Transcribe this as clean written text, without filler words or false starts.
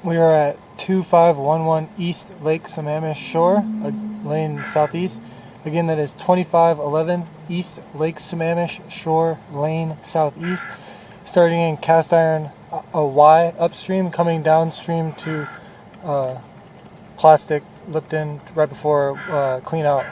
We are at 2511 East Lake Sammamish Shore, lane southeast. Again, that is 2511 East Lake Sammamish Shore, lane southeast. Starting in cast iron a Y upstream, coming downstream to plastic Lipton right before clean out.